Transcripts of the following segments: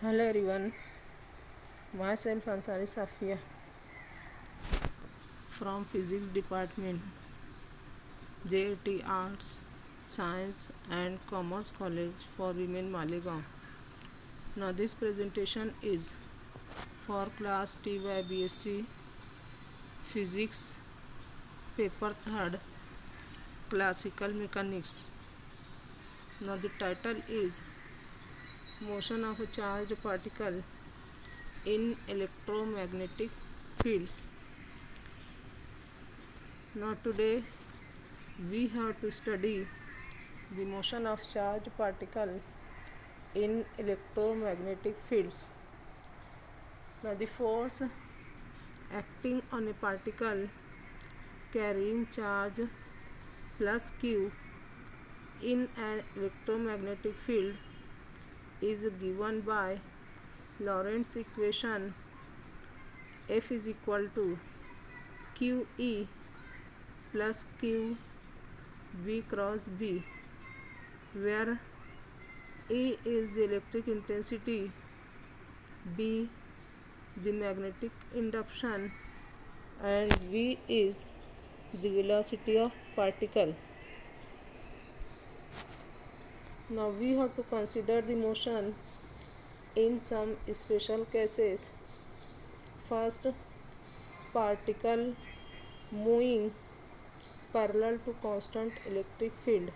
Hello everyone, myself Ansari Safia from Physics Department, JAT Arts, Science and Commerce College for Women Malegaon. Now this presentation is for class TY BSc Physics paper 3rd Classical Mechanics. Now the title is Motion of a Charged Particle in Electromagnetic Fields. Now today we have to study the motion of charged particle in electromagnetic fields. Now the force acting on a particle carrying charge plus q in an electromagnetic field is given by Lorentz equation. F is equal to QE plus Q V cross B, where E is the electric intensity, B the magnetic induction, and V is the velocity of particle. Now we have to consider the motion in some special cases. First, particle moving parallel to constant electric field.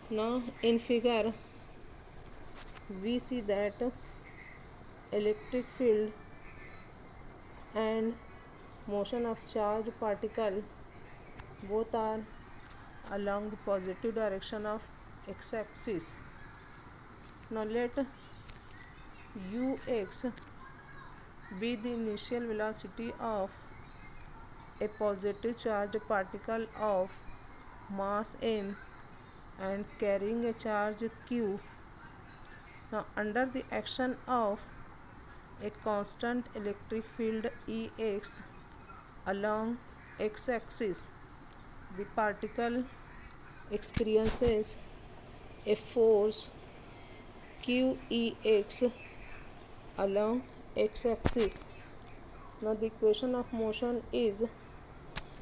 Now in figure we see that electric field and motion of charged particle both are along the positive direction of x-axis. Now let ux be the initial velocity of a positive charged particle of mass m and carrying a charge q. Now under the action of a constant electric field Ex along x-axis, the particle experiences a force Qex along x-axis. Now the equation of motion is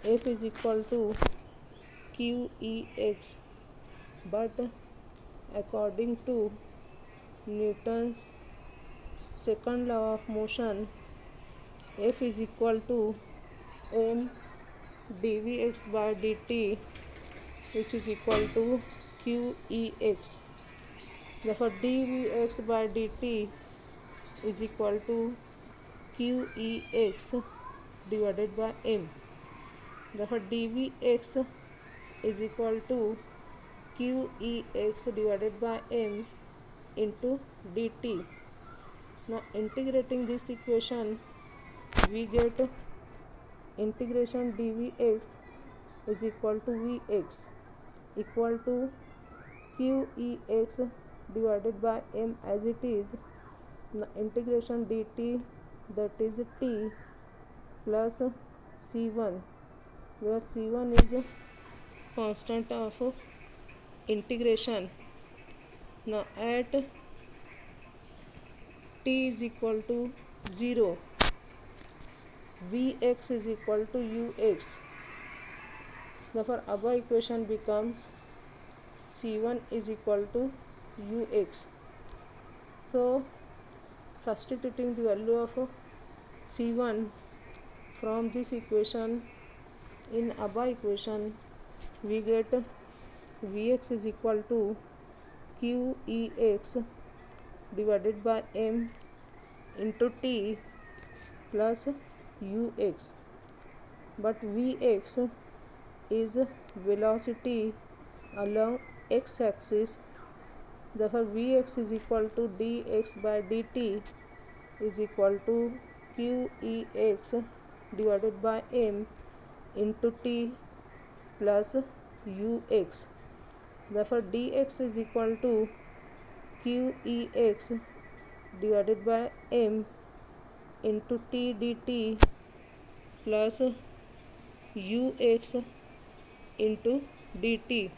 F is equal to Qex, but according to Newton's second law of motion, F is equal to m dvx by dt, which is equal to Qex. Therefore dvx by dt is equal to Qex divided by m. Therefore dvx is equal to Qex divided by m into dt. Now integrating this equation, we get integration dvx is equal to vx equal to Qex divided by m as it is. Now integration dt, that is t plus c1, where c1 is constant of integration. Now at t is equal to 0, vx is equal to ux. Therefore above equation becomes c1 is equal to ux. So substituting the value of c1 from this equation in above equation, we get vx is equal to Qex divided by m into t plus ux. But vx is velocity along x-axis. Therefore vx is equal to dx by dt is equal to Qex divided by m into t plus ux. Therefore dx is equal to Qex divided by m into t dt plus ux into dt.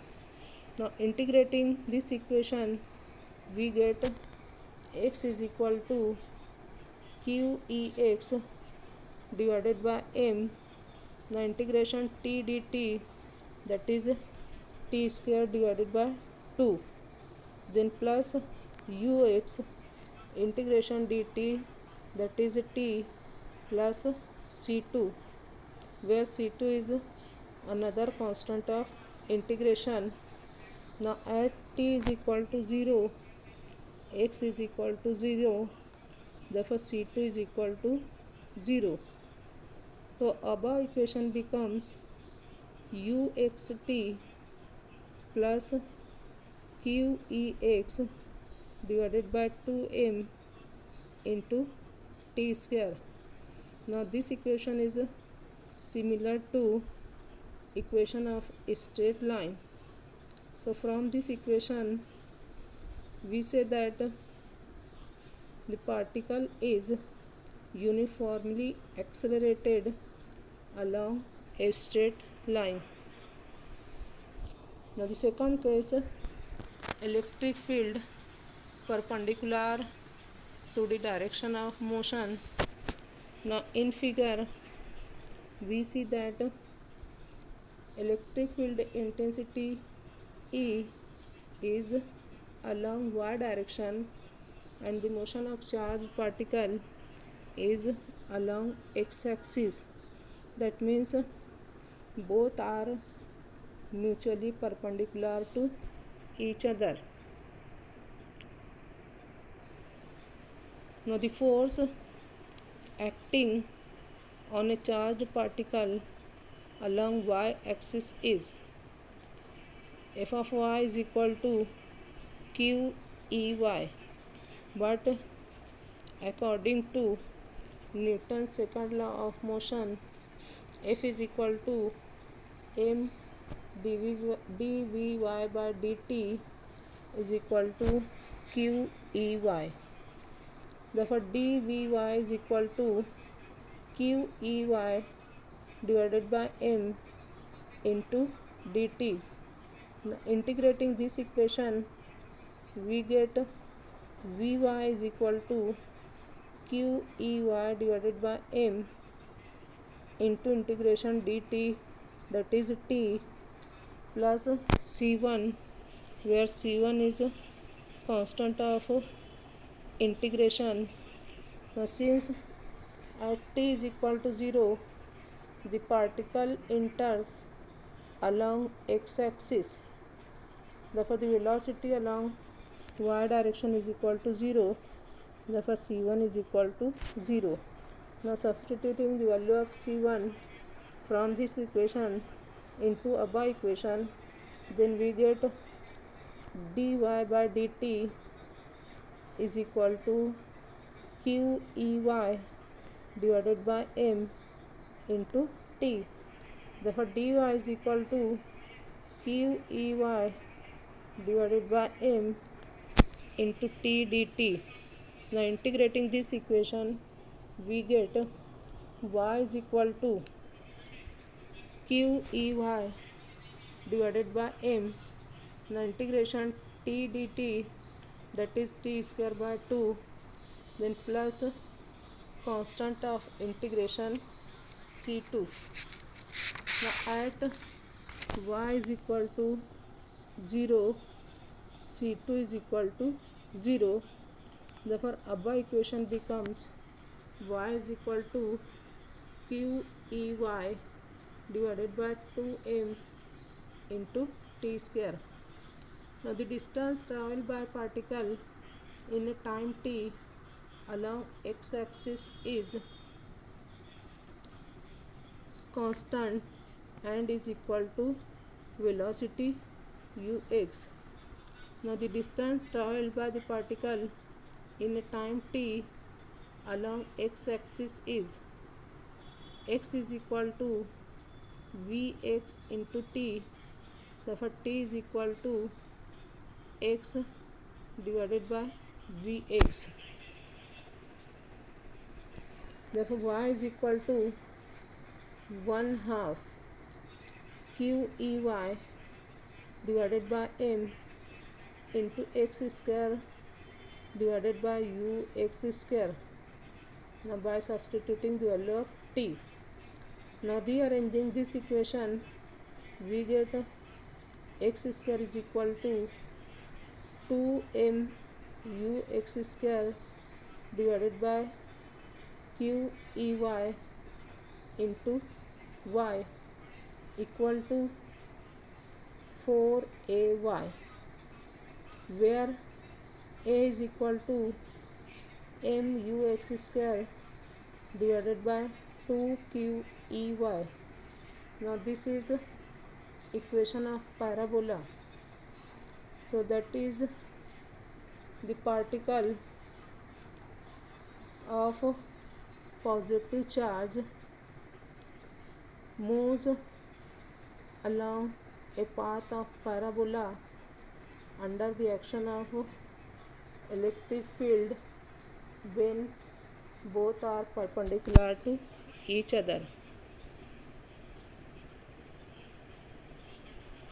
Now integrating this equation, we get x is equal to qex divided by m, the integration t dt, that is t square divided by 2, then plus ux integration dt, that is t plus c2, where c2 is another constant of integration. Now at t is equal to 0, x is equal to 0, therefore c2 is equal to 0. So above equation becomes uxt plus qex divided by 2m into t square. Now this equation is similar to equation of a straight line. So from this equation we say that the particle is uniformly accelerated along a straight line. Now the second case, electric field perpendicular to the direction of motion. Now in figure we see that electric field intensity E is along y direction and the motion of charged particle is along x-axis. That means both are mutually perpendicular to each other. Now the force acting on a charged particle along y-axis is f of y is equal to qey, but according to Newton's second law of motion, f is equal to m dvy by dt is equal to qey. Therefore dvy is equal to qey divided by m into dt. Now integrating this equation we get vy is equal to qey divided by m into integration dt, that is t plus c1, where c1 is a constant of integration. Now since at t is equal to 0, the particle enters along x-axis, therefore the velocity along y direction is equal to 0, therefore c1 is equal to 0. Now substituting the value of c1 from this equation into above equation, then we get dy by dt is equal to qey divided by m into t. Therefore dy is equal to qey divided by m into t dt. Now integrating this equation we get y is equal to qey divided by m. Now integration t dt, that is t square by 2, then plus constant of integration c2. Now at y is equal to 0, c2 is equal to 0, therefore above equation becomes y is equal to qey divided by 2m into t square. Now the distance traveled by particle in a time t along x-axis is constant and is equal to velocity ux. Now the distance traveled by the particle in a time t along x-axis is x is equal to vx into t, therefore t is equal to x divided by vx. Therefore y is equal to 1/2 qey divided by m into x square divided by ux square. Now by substituting the value of t. Now rearranging this equation, we get x square is equal to 2m ux square divided by q e y into y equal to 4ay, where a is equal to mux square divided by 2qey. Now this is equation of parabola. So that is the particle of positive charge moves along a path of parabola under the action of electric field when both are perpendicular to each other.